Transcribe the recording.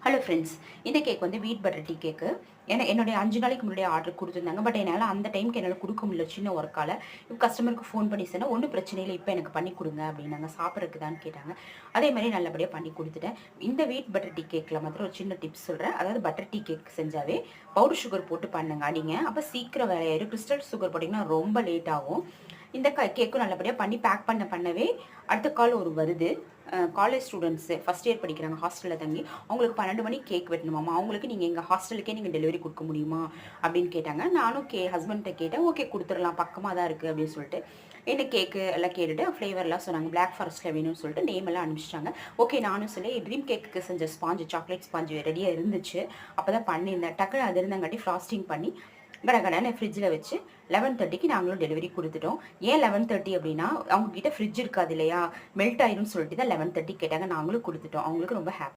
Hello friends, இந்த cake வந்து வீட் பட்டர் டீ கேக்கு. என்னுடைய 5 நாளைக்கு முன்னாடியே ஆர்டர் கொடுத்துருந்தாங்க. பட் என்னால் அந்த டைமுக்கு என்னால் கொடுக்க முடியல, சின்ன ஒர்க்கால். இப்போ கஸ்டமருக்கு ஃபோன் பண்ணி சொன்னால் ஒன்றும் பிரச்சனை இல்லை, இப்போ எனக்கு பண்ணி கொடுங்க அப்படின்னாங்க. சாப்பிட்றதுக்குதான்னு கேட்டாங்க. அதே மாதிரி நல்லபடியாக பண்ணி கொடுத்துட்டேன். இந்த வீட் பட்டர் டீ கேக்கில் மாத்திரம் ஒரு சின்ன டிப்ஸ் சொல்கிறேன். அதாவது பட்டர் டீ கேக் செஞ்சாவே பவுடர் சுகர் போட்டு பண்ணுங்க அடிங்க. அப்போ சீக்கிரம் வேலையாயிரும். கிறிஸ்டல் சுகர் போட்டிங்கன்னா ரொம்ப லேட் ஆகும். இந்த கேக்கும் நல்லபடியாக பண்ணி பேக் பண்ணவே அடுத்த கால் ஒரு வருது. காலேஜ் ஸ்டூடெண்ட்ஸு ஃபஸ்ட் இயர் படிக்கிறாங்க, ஹாஸ்டலில் தங்கி. அவங்களுக்கு 12 மணிக்கு கேக் வெட்டணுமாம்மா. அவங்களுக்கு நீங்கள் எங்கள் ஹாஸ்டலுக்கே நீங்கள் டெலிவரி கொடுக்க முடியுமா அப்படின்னு கேட்டாங்க. நானும் ஹஸ்பண்ட்டை கேட்டேன். ஓகே, கொடுத்துடலாம், பக்கமாக தான் இருக்குது அப்படின்னு சொல்லிட்டு. என்ன கேக்கு எல்லாம் கேட்டுட்டு ஃப்ளேவர்லாம் சொன்னாங்க. பிளாக் ஃபாரஸ்ட்டில் வேணும்னு சொல்லிட்டு நேம் எல்லாம் அனுப்பிச்சிட்டாங்க. ஓகே, நானும் சொல்லி ட்ரீம் கேக்கு செஞ்ச சாக்லேட் ஸ்பாஞ்சு ரெடியாக இருந்துச்சு. அப்போ தான் பண்ணியிருந்தேன். டக்குனு அது இருந்தங்காட்டி ஃப்ராஸ்டிங் பண்ணி கடகடன்னு ஃப்ரிட்ஜில் வச்சு 11:30க்கு நாங்களும் டெலிவரி கொடுத்துட்டோம். ஏன் 11:30 அப்படின்னா, அவங்ககிட்ட ஃப்ரிட்ஜ் இருக்காது இல்லையா, மெல்ட் ஆயிரும்னு சொல்லிட்டு தான் 11:30 கேட்டாங்க. நாங்களும் கொடுத்துட்டோம். அவங்களுக்கு ரொம்ப ஹாப்பி.